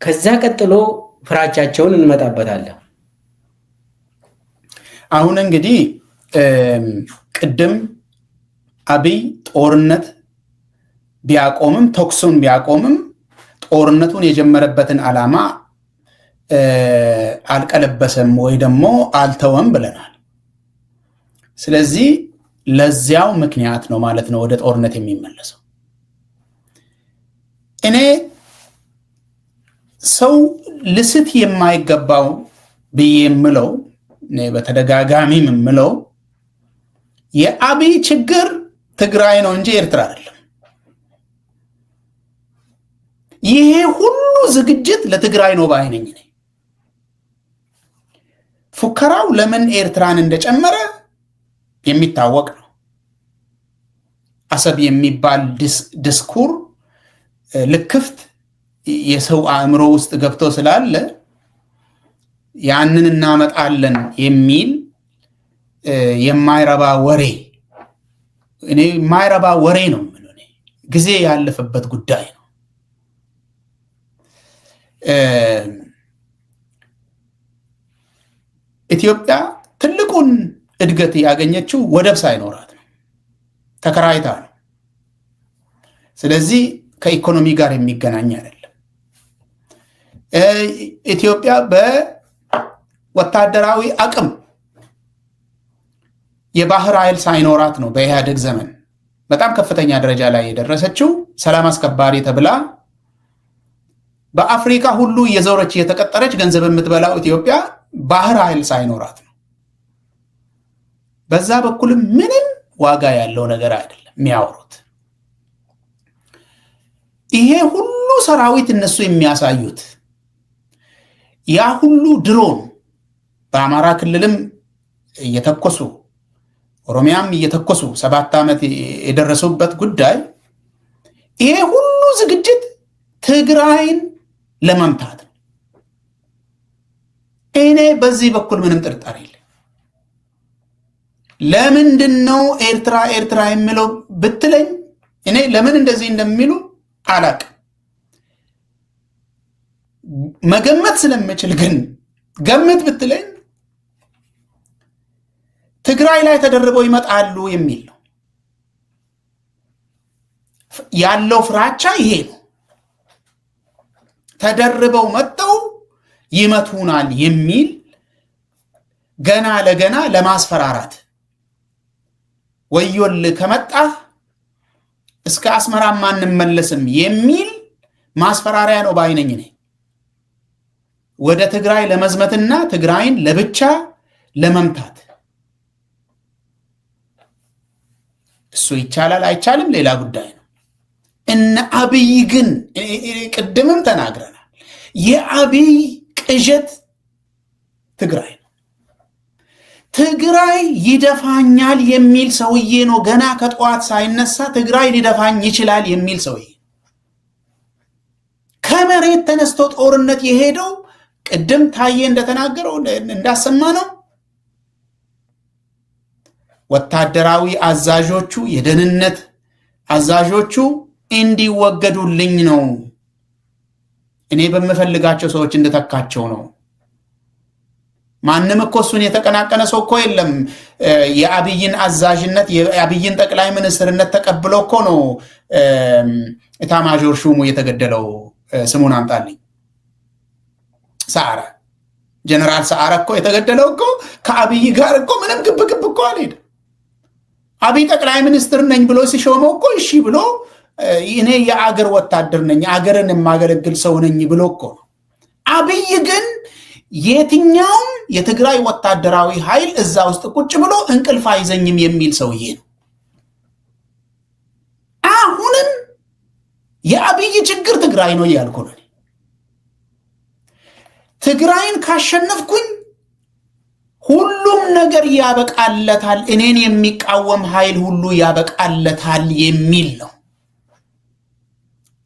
ከዛ ቀጥሎ ፍራቻቸውን እንመጣበታለን። አሁን እንግዲህ ቅድም አብይ ጦርነት ቢያቆምም ተኩሱን ቢያቆምም ጦርነቱን የጀመረበትን ዓላማ አልቀለበሰም ወይ ደግሞ አልተወም ብለናል። ስለዚህ ለዚያው ምክንያት ነው ማለት ነው ወደ ጦርነት የሚመለሰው። እኔ ሰው ልስት የማይገባው ብዬ የምለው በተደጋጋሚ የምለው የአብይ ችግር ትግራይ ነው እንጂ ኤርትራ አይደለም። ይሄ ሁሉ ዝግጅት ለትግራይ ነው ባይ ነኝ። ፉከራው ለምን ኤርትራን እንደጨመረ የሚታወቅ ነው። አሰብ የሚባል ዲስኩር ልክፍት የሰው አእምሮ ውስጥ ገብቶ ስላለ ያንን እናመጣለን የሚል የማይረባ ወሬ እኔ የማይረባ ወሬ ነው ምን እኔ ጊዜ ያለፈበት ጉዳይ ነው። ኢትዮጵያ ትልቁን እድገት ያገኘችው ወደብ ሳይኖራት ነው፣ ተከራይታ ነው። ስለዚህ ከኢኮኖሚ ጋር የሚገናኝ አይደለም። ኢትዮጵያ በወታደራዊ አቅም የባህር ኃይል ሳይኖራት ነው በኢህአዴግ ዘመን በጣም ከፍተኛ ደረጃ ላይ የደረሰችው። ሰላም አስከባሪ ተብላ በአፍሪካ ሁሉ እየዞረች እየተቀጠረች ገንዘብ የምትበላው ኢትዮጵያ ባህር ኃይል ሳይኖራት ነው። በዛ በኩልም ምንም ዋጋ ያለው ነገር አይደለም የሚያወሩት። ይሄ ሁሉ ሰራዊት እነሱ የሚያሳዩት ያ ሁሉ ድሮን በአማራ ክልልም እየተኮሱ ኦሮሚያም እየተኮሱ 7 ዓመት የደረሱበት ጉዳይ ይሄ ሁሉ ዝግጅት ትግራይን ለመምታት ነው። እኔ በዚህ በኩል ምንም ጥርጣሬ የለም። ለምንድነው ኤርትራ የሚለው ብትለኝ እኔ ለምን እንደዚህ እንደሚሉ አላቅም። መገመት ስለምችል ግን ገምት ብትለኝ ትግራይ ላይ ተደርበው ይመጣሉ የሚል ነው ያለው ፍራቻ። ይሄ ነው ተደርበው መጥተው ይመቱናል የሚል ገና ለገና ለማስፈራራት ወዮል ከመጣህ እስከ አስመራ ማንመለስም የሚል ማስፈራሪያ ነው ባይነኝ ነኝ። ወደ ትግራይ ለመዝመትና ትግራይን ለብቻ ለመምታት እሱ ይቻላል አይቻልም ሌላ ጉዳይ ነው። እነ አብይ ግን ቅድምም ተናግረናል። የአብይ ቅዠት ትግራይ ነው። ትግራይ ይደፋኛል የሚል ሰውዬ ነው። ገና ከጠዋት ሳይነሳ ትግራይ ሊደፋኝ ይችላል የሚል ሰውዬ ከመሬት ተነስቶ ጦርነት የሄደው ቅድም ታዬ እንደተናገረው እንዳሰማ ነው። ወታደራዊ አዛዦቹ የደህንነት አዛዦቹ እንዲወገዱልኝ ነው፣ እኔ በመፈልጋቸው ሰዎች እንደተካቸው ነው። ማንም እኮ እሱን የተቀናቀነ ሰው እኮ የለም። የአብይን አዛዥነት የአብይን ጠቅላይ ሚኒስትርነት ተቀብሎ እኮ ነው ኤታማዦር ሹሙ የተገደለው። ስሙን አምጣልኝ። ሰዓረ ጀነራል ሰዓረ እኮ የተገደለው እኮ ከአብይ ጋር እኮ ምንም ግብግብ እኮ አልሄድም። አብይ ጠቅላይ ሚኒስትር ነኝ ብሎ ሲሾመው እኮ እሺ ብሎ እኔ የአገር ወታደር ነኝ አገርን የማገለግል ሰው ነኝ ብሎ እኮ ነው። አብይ ግን የትኛውም የትግራይ ወታደራዊ ኃይል እዛ ውስጥ ቁጭ ብሎ እንቅልፍ አይዘኝም የሚል ሰውዬ ነው። አሁንም የአብይ ችግር ትግራይ ነው እያልኩ ነው። ትግራይን ካሸነፍኩኝ ሁሉም ነገር ያበቃለታል፣ እኔን የሚቃወም ኃይል ሁሉ ያበቃለታል የሚል ነው።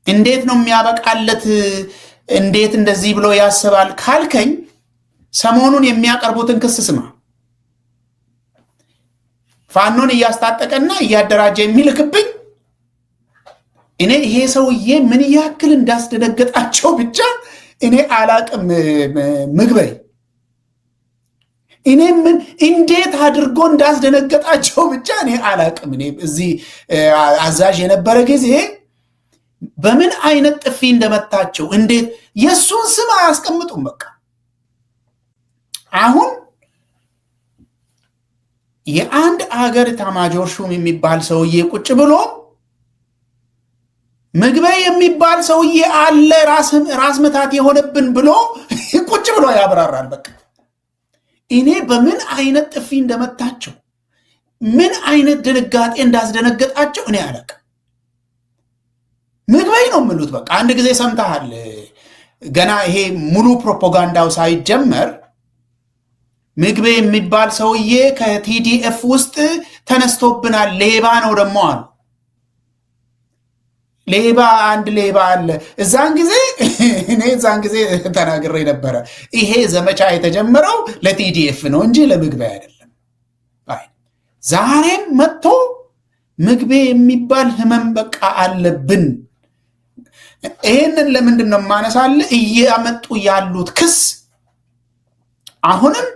እንዴት ነው የሚያበቃለት? እንዴት እንደዚህ ብሎ ያስባል ካልከኝ ሰሞኑን የሚያቀርቡትን ክስ ስማ። ፋኖን እያስታጠቀና እያደራጀ የሚልክብኝ እኔ ይሄ ሰውዬ ምን ያክል እንዳስደነገጣቸው ብቻ እኔ አላቅም ምግበይ እኔ ምን እንዴት አድርጎ እንዳስደነገጣቸው ብቻ እኔ አላቅም። እኔ እዚህ አዛዥ የነበረ ጊዜ በምን አይነት ጥፊ እንደመታቸው እንዴት የሱን ስም አያስቀምጡም። በቃ አሁን የአንድ አገር ኤታማዦር ሹም የሚባል ሰውዬ ቁጭ ብሎ ምግበይ የሚባል ሰውዬ አለ ራስ ምታት የሆነብን ብሎ ቁጭ ብሎ ያብራራል። በቃ እኔ በምን አይነት ጥፊ እንደመታቸው ምን አይነት ድንጋጤ እንዳስደነገጣቸው እኔ አላቅም። ምግበይ ነው የሚሉት። በቃ አንድ ጊዜ ሰምተሃል፣ ገና ይሄ ሙሉ ፕሮፓጋንዳው ሳይጀመር ምግበይ የሚባል ሰውዬ ከቲዲኤፍ ውስጥ ተነስቶብናል፣ ሌባ ነው ደግሞ አሉ። ሌባ አንድ ሌባ አለ። እዛን ጊዜ ተናግሬ ነበረ። ይሄ ዘመቻ የተጀመረው ለቲዲኤፍ ነው እንጂ ለምግበይ አይደለም። ዛሬም መጥቶ ምግበይ የሚባል ህመም በቃ አለብን። ይሄንን ለምንድን ነው ማነሳለ? እያመጡ ያሉት ክስ አሁንም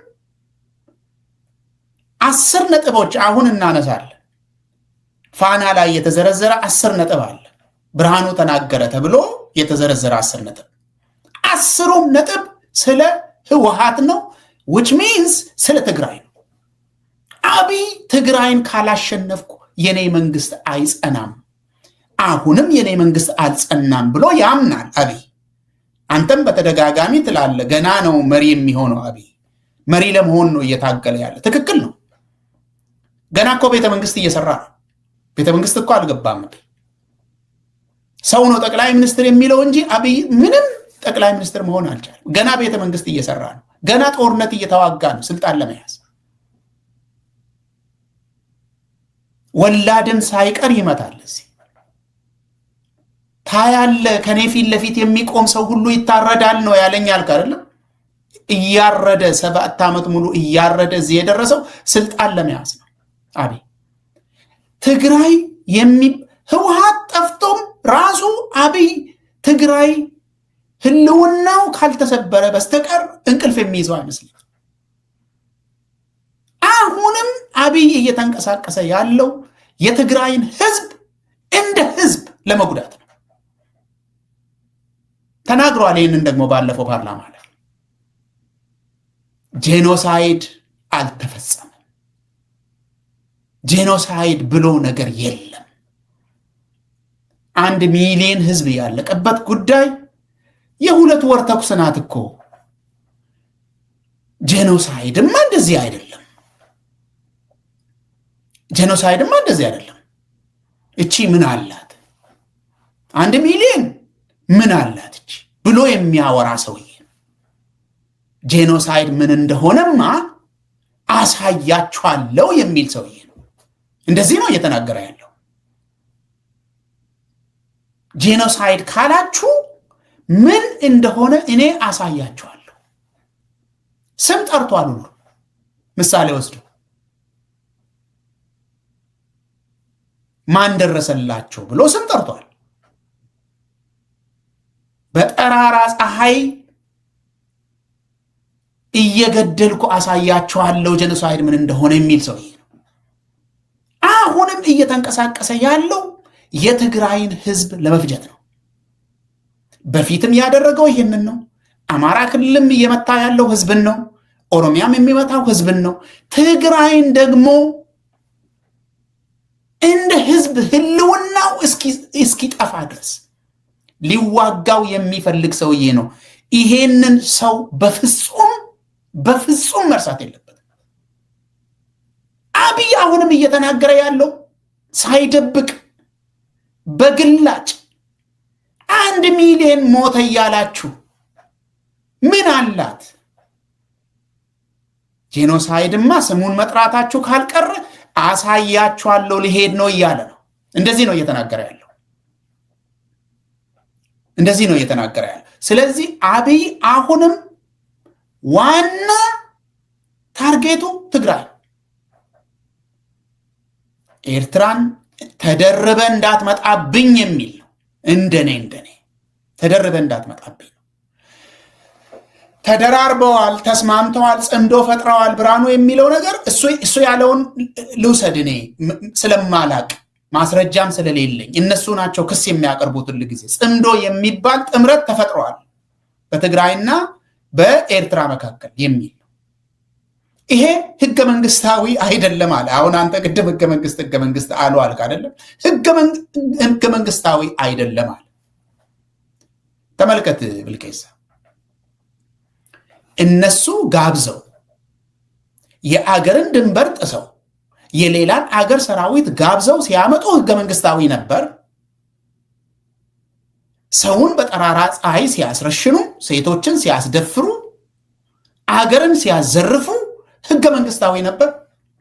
10 ነጥቦች አሁን እናነሳለን። ፋና ላይ የተዘረዘረ 10 ነጥብ አለ። ብርሃኑ ተናገረ ተብሎ የተዘረዘረ 10 ነጥብ፣ 10ሩም ነጥብ ስለ ህወሓት ነው። which means ስለ ትግራይ ነው። አብይ ትግራይን ካላሸነፍኩ የኔ መንግስት አይጸናም፣ አሁንም የኔ መንግስት አልጸናም ብሎ ያምናል አብይ። አንተም በተደጋጋሚ ትላለ ገና ነው መሪ የሚሆነው አብይ። መሪ ለመሆን ነው እየታገለ ያለ። ትክክል ነው። ገና እኮ ቤተ መንግስት እየሰራ ነው። ቤተ መንግስት እኮ አልገባም። ሰው ነው ጠቅላይ ሚኒስትር የሚለው እንጂ አብይ ምንም ጠቅላይ ሚኒስትር መሆን አልቻለም። ገና ቤተ መንግስት እየሰራ ነው። ገና ጦርነት እየተዋጋ ነው ስልጣን ለመያዝ። ወላድን ሳይቀር ይመታል። እዚህ ታያለ። ከኔ ፊት ለፊት የሚቆም ሰው ሁሉ ይታረዳል ነው ያለኝ አልክ አይደለም? እያረደ 7 ዓመት ሙሉ እያረደ እዚህ የደረሰው ስልጣን ለመያዝ ነው አብይ። ትግራይ ህወሓት ጠፍቶም ራሱ አብይ ትግራይ ህልውናው ካልተሰበረ በስተቀር እንቅልፍ የሚይዘው አይመስልም። አሁንም አብይ እየተንቀሳቀሰ ያለው የትግራይን ህዝብ እንደ ህዝብ ለመጉዳት ነው። ተናግሯል። ይህንን ደግሞ ባለፈው ፓርላማ ላይ ጄኖሳይድ አልተፈጸመም፣ ጄኖሳይድ ብሎ ነገር የለም። 1 ሚሊዮን ህዝብ ያለቀበት ጉዳይ የ2 ወር ተኩስ ናት እኮ። ጄኖሳይድማ እንደዚህ አይደለም። ጄኖሳይድማ እንደዚህ አይደለም። እቺ ምን አላት? 1 ሚሊዮን ምን አላት እቺ ብሎ የሚያወራ ሰውዬ ጄኖሳይድ ምን እንደሆነማ አሳያችኋለሁ የሚል ሰውዬ ነው። እንደዚህ ነው እየተናገረ ያለው። ጄኖሳይድ ካላችሁ ምን እንደሆነ እኔ አሳያችኋለሁ። ስም ጠርቷል። ሁሉ ምሳሌ ወስዶ ማን ደረሰላቸው ብሎ ስም ጠርቷል። በጠራራ ፀሐይ እየገደልኩ አሳያችኋለሁ ጄኖሳይድ ምን እንደሆነ የሚል ሰውዬ ነው። አሁንም እየተንቀሳቀሰ ያለው የትግራይን ህዝብ ለመፍጀት ነው። በፊትም ያደረገው ይሄንን ነው። አማራ ክልልም እየመታ ያለው ህዝብን ነው። ኦሮሚያም የሚመታው ህዝብን ነው። ትግራይን ደግሞ እንደ ህዝብ ህልውናው እስኪጠፋ ድረስ ሊዋጋው የሚፈልግ ሰውዬ ነው። ይሄንን ሰው በፍጹም መርሳት የለበትም። አብይ አሁንም እየተናገረ ያለው ሳይደብቅ በግላጭ 1 ሚሊዮን ሞተ እያላችሁ ምን አላት? ጄኖሳይድማ ስሙን መጥራታችሁ ካልቀረ አሳያችኋለሁ ልሄድ ነው እያለ ነው። እንደዚህ ነው እየተናገረ ያለው። እንደዚህ ነው እየተናገረ ያለው። ስለዚህ አብይ አሁንም ዋና ታርጌቱ ትግራይ፣ ኤርትራን ተደርበ እንዳትመጣብኝ የሚል ነው። እንደኔ ተደርበ እንዳትመጣብኝ ነው። ተደራርበዋል፣ ተስማምተዋል፣ ጽምዶ ፈጥረዋል ብርሃኑ የሚለው ነገር እሱ ያለውን ልውሰድ እኔ ስለማላቅ ማስረጃም ስለሌለኝ እነሱ ናቸው ክስ የሚያቀርቡት ሁሉ ጊዜ ጽምዶ የሚባል ጥምረት ተፈጥሯል በትግራይና በኤርትራ መካከል የሚል ይሄ ህገ መንግስታዊ አይደለም አለ። አሁን አንተ ቅድም ህገ መንግስት አሉ አልክ አይደለም? ህገ መንግስታዊ አይደለም አለ። ተመልከት ብልቄሳ፣ እነሱ ጋብዘው የአገርን ድንበር ጥሰው የሌላን አገር ሰራዊት ጋብዘው ሲያመጡ ህገ መንግስታዊ ነበር። ሰውን በጠራራ ፀሐይ ሲያስረሽኑ፣ ሴቶችን ሲያስደፍሩ፣ አገርን ሲያዘርፉ ህገ መንግስታዊ ነበር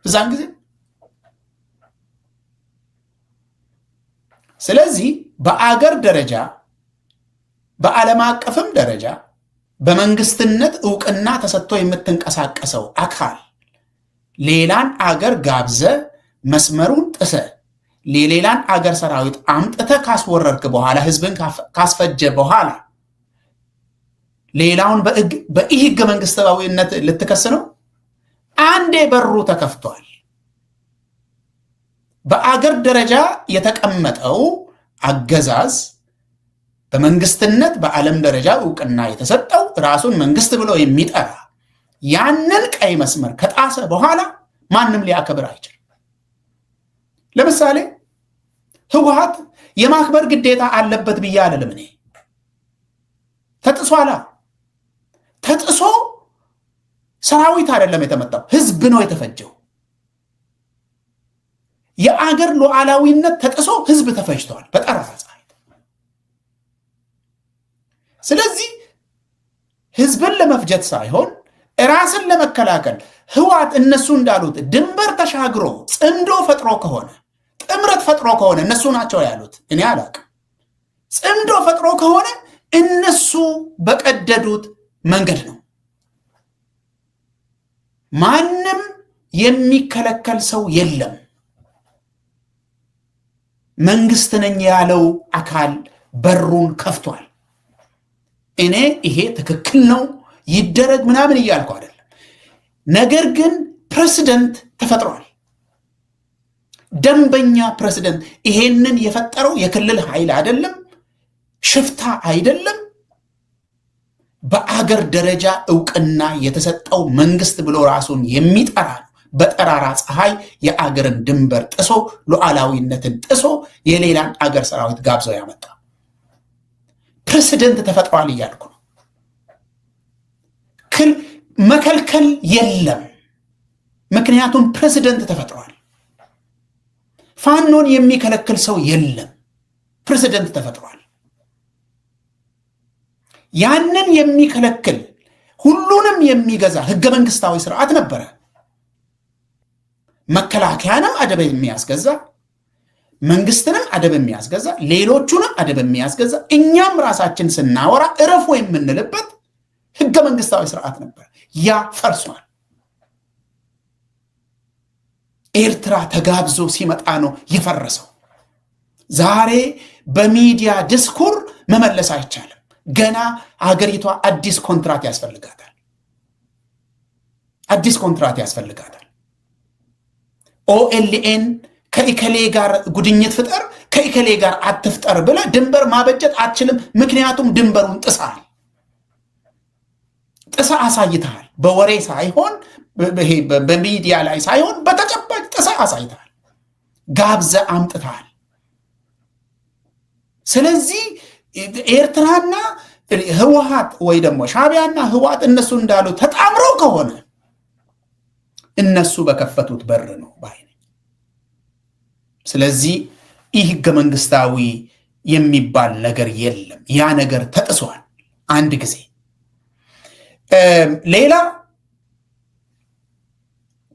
በዛን ጊዜ። ስለዚህ በአገር ደረጃ በዓለም አቀፍም ደረጃ በመንግስትነት ዕውቅና ተሰጥቶ የምትንቀሳቀሰው አካል ሌላን አገር ጋብዘ መስመሩን ጥሰ ሌላን አገር ሰራዊት አምጥተ ካስወረርክ በኋላ ህዝብን ካስፈጀ በኋላ ሌላውን በህገ መንግስታዊነት ልትከስ ነው? አንዴ በሩ ተከፍቷል። በአገር ደረጃ የተቀመጠው አገዛዝ በመንግስትነት በዓለም ደረጃ ዕውቅና የተሰጠው ራሱን መንግስት ብሎ የሚጠራ ያንን ቀይ መስመር ከጣሰ በኋላ ማንም ሊያከብር አይችልም። ለምሳሌ ህወሓት የማክበር ግዴታ አለበት ብዬ አይደለም እኔ። ተጥሷላ። ተጥሶ ሰራዊት አይደለም የተመጣው፣ ህዝብ ነው የተፈጀው። የአገር ሉዓላዊነት ተጥሶ ህዝብ ተፈጅቷል በጠራራ ፀሐይ። ስለዚህ ህዝብን ለመፍጀት ሳይሆን ራስን ለመከላከል ህወሓት እነሱ እንዳሉት ድንበር ተሻግሮ ጽምዶ ፈጥሮ ከሆነ ጥምረት ፈጥሮ ከሆነ እነሱ ናቸው ያሉት፣ እኔ አላውቅም። ጽምዶ ፈጥሮ ከሆነ እነሱ በቀደዱት መንገድ ነው። ማንም የሚከለከል ሰው የለም። መንግስት ነኝ ያለው አካል በሩን ከፍቷል። እኔ ይሄ ትክክል ነው ይደረግ ምናምን እያልኩ አይደለም። ነገር ግን ፕሬሲደንት ተፈጥሯል። ደንበኛ ፕሬሲደንት። ይሄንን የፈጠረው የክልል ኃይል አይደለም፣ ሽፍታ አይደለም። በአገር ደረጃ ዕውቅና የተሰጠው መንግስት ብሎ ራሱን የሚጠራ ነው። በጠራራ ፀሐይ የአገርን ድንበር ጥሶ ሉዓላዊነትን ጥሶ የሌላን አገር ሰራዊት ጋብዘው ያመጣ ፕሬሲደንት ተፈጥሯል እያልኩ ነው። መከልከል የለም፣ ምክንያቱም ፕሬሲደንት ተፈጥሯል። ፋኖን የሚከለክል ሰው የለም፣ ፕሬሲደንት ተፈጥሯል። ያንን የሚከለክል ሁሉንም የሚገዛ ህገ መንግስታዊ ስርዓት ነበረ። መከላከያንም አደብ የሚያስገዛ፣ መንግስትንም አደብ የሚያስገዛ፣ ሌሎቹንም አደብ የሚያስገዛ፣ እኛም ራሳችን ስናወራ እረፉ የምንልበት ህገ መንግስታዊ ስርዓት ነበር። ያ ፈርሷል። ኤርትራ ተጋብዞ ሲመጣ ነው የፈረሰው። ዛሬ በሚዲያ ዲስኩር መመለስ አይቻልም። ገና አገሪቷ አዲስ ኮንትራት ያስፈልጋታል። አዲስ ኮንትራት ያስፈልጋታል። ኦኤልኤን ከኢከሌ ጋር ጉድኝት ፍጠር ከኢከሌ ጋር አትፍጠር ብለ ድንበር ማበጀት አትችልም። ምክንያቱም ድንበሩን ጥሰሃል፣ ጥሰ አሳይተሃል። በወሬ ሳይሆን በሚዲያ ላይ ሳይሆን በተጨባጭ ጥሰ አሳይተሃል፣ ጋብዘ አምጥተሃል። ስለዚህ ኤርትራና ህወሓት ወይ ደግሞ ሻዕቢያና ህወሓት እነሱ እንዳሉ ተጣምረው ከሆነ እነሱ በከፈቱት በር ነው ባይ ነኝ። ስለዚህ ይህ ህገ መንግስታዊ የሚባል ነገር የለም። ያ ነገር ተጥሷል አንድ ጊዜ። ሌላ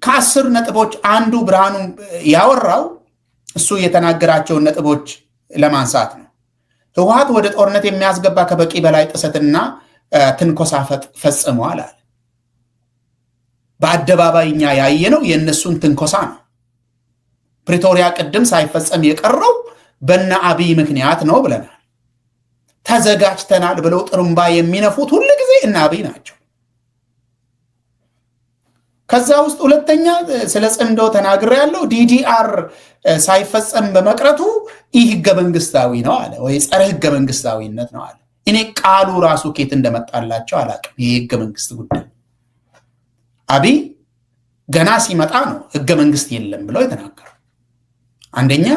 ከ10 ነጥቦች አንዱ ብርሃኑ ያወራው እሱ የተናገራቸውን ነጥቦች ለማንሳት ነው። ህወሓት ወደ ጦርነት የሚያስገባ ከበቂ በላይ ጥሰትና ትንኮሳ ፈጽሟል አለ። በአደባባይ እኛ ያየነው የእነሱን ትንኮሳ ነው። ፕሪቶሪያ ቅድም ሳይፈጸም የቀረው በነ አብይ ምክንያት ነው ብለናል። ተዘጋጅተናል ብለው ጥሩምባ የሚነፉት ሁሉ ጊዜ እነ አብይ ናቸው። ከዛ ውስጥ ሁለተኛ ስለ ጽምዶ ተናግሬያለሁ። ዲዲአር ሳይፈጸም በመቅረቱ ይህ ህገ መንግስታዊ ነው አለ፣ ወይ ጸረ ህገ መንግስታዊነት ነው አለ። እኔ ቃሉ ራሱ ኬት እንደመጣላቸው አላውቅም። ይህ ህገ መንግስት ጉዳይ አብይ ገና ሲመጣ ነው ህገ መንግስት የለም ብለው የተናገረው። አንደኛ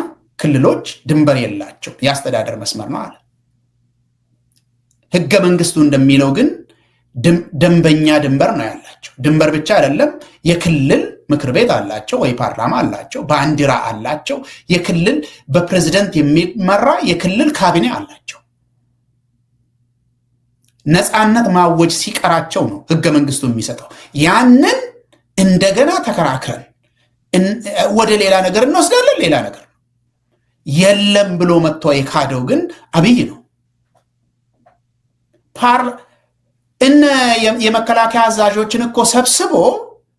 ክልሎች ድንበር የላቸው የአስተዳደር መስመር ነው አለ። ህገ መንግስቱ እንደሚለው ግን ደንበኛ ድንበር ነው ያላቸው። ድንበር ብቻ አይደለም፣ የክልል ምክር ቤት አላቸው ወይ ፓርላማ አላቸው፣ ባንዲራ አላቸው፣ የክልል በፕሬዝደንት የሚመራ የክልል ካቢኔ አላቸው። ነፃነት ማወጅ ሲቀራቸው ነው ህገ መንግስቱ የሚሰጠው። ያንን እንደገና ተከራክረን ወደ ሌላ ነገር እንወስዳለን። ሌላ ነገር የለም ብሎ መጥቶ የካደው ግን አብይ ነው። እነ የመከላከያ አዛዦችን እኮ ሰብስቦ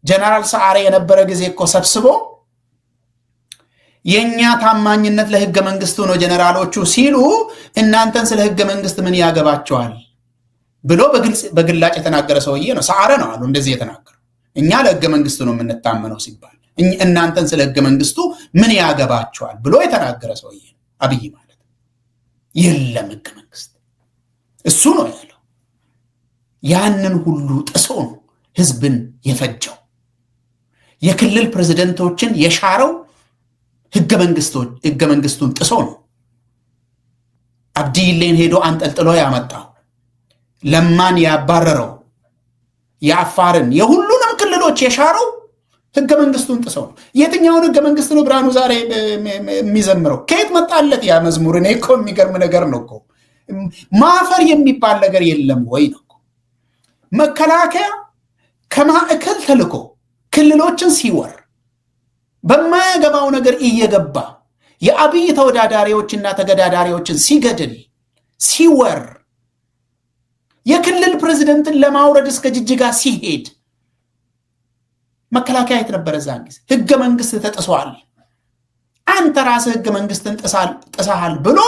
ጀነራል ሰዓሬ የነበረ ጊዜ እኮ ሰብስቦ የኛ ታማኝነት ለህገ መንግስቱ ነው ጀነራሎቹ ሲሉ እናንተን ስለ ህገ መንግስት ምን ያገባቸዋል ብሎ በግላጭ የተናገረ ሰውዬ ነው። ሰዓረ ነው አሉ እንደዚህ የተናገረው። እኛ ለህገ መንግስቱ ነው የምንታመነው ሲባል እናንተን ስለ ህገ መንግስቱ ምን ያገባቸዋል ብሎ የተናገረ ሰውዬ ነው አብይ ማለት። የለም ህገ መንግስት እሱ ነው ያለው። ያንን ሁሉ ጥሶ ነው ህዝብን የፈጀው። የክልል ፕሬዝደንቶችን የሻረው ህገ መንግስቱን ጥሶ ነው። አብዲሌን ሄዶ አንጠልጥሎ ያመጣው፣ ለማን ያባረረው፣ የአፋርን የሁሉንም ክልሎች የሻረው ህገ መንግስቱን ጥሶ ነው። የትኛውን ህገ መንግስት ነው ብርሃኑ ዛሬ የሚዘምረው? ከየት መጣለት ያ መዝሙር? እኔ እኮ የሚገርም ነገር ነው እኮ። ማፈር የሚባል ነገር የለም ወይ ነው። መከላከያ ከማዕከል ተልኮ ክልሎችን ሲወር በማያገባው ነገር እየገባ የአብይ ተወዳዳሪዎችና ተገዳዳሪዎችን ሲገድል ሲወር የክልል ፕሬዝደንትን ለማውረድ እስከ ጅጅጋ ሲሄድ መከላከያ የት ነበረ? ዛን ጊዜ ህገ መንግስት ተጥሷል፣ አንተ ራስህ ህገ መንግስትን ጥሳሃል ብሎ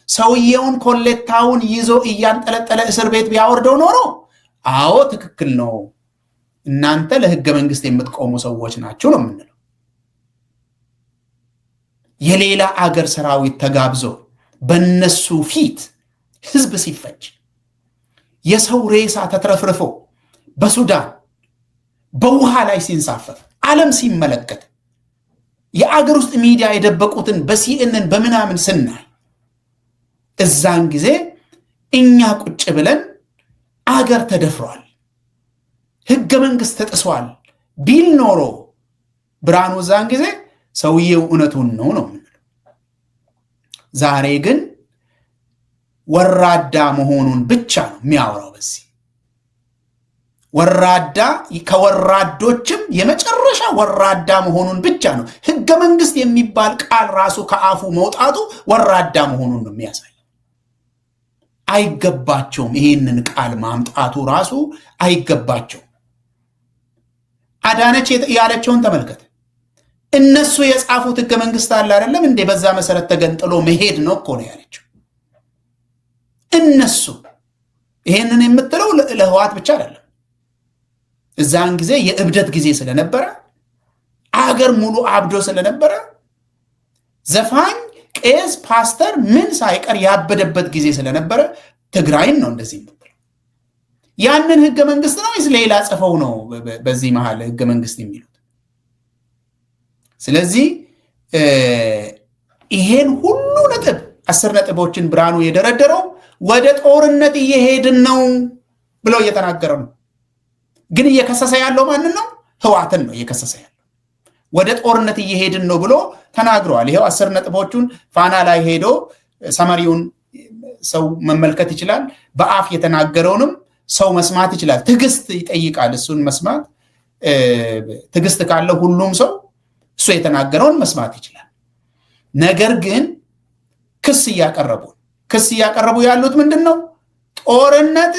ሰውየውን ኮሌታውን ይዞ እያንጠለጠለ እስር ቤት ቢያወርደው ኖሮ አዎ ትክክል ነው፣ እናንተ ለህገ መንግስት የምትቆሙ ሰዎች ናችሁ ነው የምንለው። የሌላ አገር ሰራዊት ተጋብዞ በነሱ ፊት ህዝብ ሲፈጅ፣ የሰው ሬሳ ተትረፍርፎ በሱዳን በውሃ ላይ ሲንሳፈፍ ዓለም ሲመለከት፣ የአገር ውስጥ ሚዲያ የደበቁትን በሲኤንን በምናምን ስናይ፣ እዛን ጊዜ እኛ ቁጭ ብለን አገር ተደፍሯል፣ ህገ መንግስት ተጥሷል ቢል ኖሮ ብርሃኑ እዛን ጊዜ ሰውየው እውነቱን ነው የምንለው። ዛሬ ግን ወራዳ መሆኑን ብቻ ነው የሚያወራው። በዚህ ወራዳ ከወራዶችም የመጨረሻ ወራዳ መሆኑን ብቻ ነው። ህገ መንግስት የሚባል ቃል ራሱ ከአፉ መውጣቱ ወራዳ መሆኑን ነው የሚያሳይ። አይገባቸውም። ይሄንን ቃል ማምጣቱ ራሱ አይገባቸውም። አዳነች ያለችውን ተመልከተ። እነሱ የጻፉት ህገ መንግስት አለ አይደለም እንዴ? በዛ መሰረት ተገንጥሎ መሄድ ነው እኮ ነው ያለችው። እነሱ ይሄንን የምትለው ለህዋት ብቻ አይደለም። እዛን ጊዜ የእብደት ጊዜ ስለነበረ አገር ሙሉ አብዶ ስለነበረ ዘፋኝ ቄስ ፓስተር ምን ሳይቀር ያበደበት ጊዜ ስለነበረ ትግራይን ነው እንደዚህ የምትለው። ያንን ህገ መንግስት ነው ወይስ ሌላ ጽፈው ነው በዚህ መሃል ህገ መንግስት የሚሉት? ስለዚህ ይሄን ሁሉ ነጥብ 10 ነጥቦችን ብርሃኑ የደረደረው ወደ ጦርነት እየሄድን ነው ብሎ እየተናገረ ነው። ግን እየከሰሰ ያለው ማንን ነው? ህዋትን ነው እየከሰሰ ያለው። ወደ ጦርነት እየሄድን ነው ብሎ ተናግረዋል። ይሄው 10 ነጥቦቹን ፋና ላይ ሄዶ ሰመሪውን ሰው መመልከት ይችላል። በአፍ የተናገረውንም ሰው መስማት ይችላል። ትዕግስት ይጠይቃል እሱን መስማት። ትዕግስት ካለው ሁሉም ሰው እሱ የተናገረውን መስማት ይችላል። ነገር ግን ክስ እያቀረቡ ያሉት ምንድን ነው? ጦርነት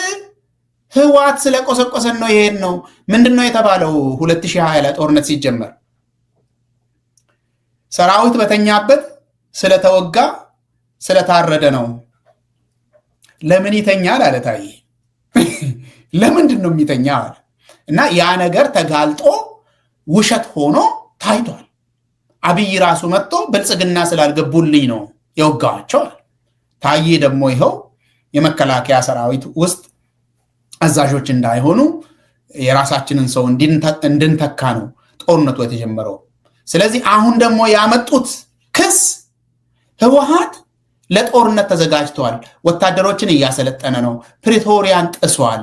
ህዋት ስለቆሰቆሰን ነው ይሄን ነው። ምንድን ነው የተባለው? 2020 ላይ ጦርነት ሲጀመር ሰራዊት በተኛበት ስለተወጋ ስለታረደ ነው። ለምን ይተኛል አለ ታዬ። ለምንድን ነው የሚተኛ አለ። እና ያ ነገር ተጋልጦ ውሸት ሆኖ ታይቷል። አብይ ራሱ መጥቶ ብልጽግና ስላልገቡልኝ ነው የወጋቸዋል። ታዬ ደግሞ ይኸው የመከላከያ ሰራዊት ውስጥ አዛዦች እንዳይሆኑ የራሳችንን ሰው እንድንተካ ነው ጦርነቱ የተጀመረው። ስለዚህ አሁን ደግሞ ያመጡት ክስ ህወሓት ለጦርነት ተዘጋጅተዋል፣ ወታደሮችን እያሰለጠነ ነው፣ ፕሪቶሪያን ጥሷል፣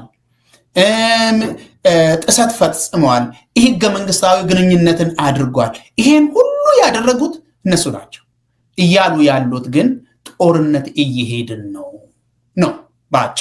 ጥሰት ፈጽመዋል፣ ህገ መንግስታዊ ግንኙነትን አድርጓል። ይሄን ሁሉ ያደረጉት እነሱ ናቸው እያሉ ያሉት ግን ጦርነት እየሄድን ነው ባጭ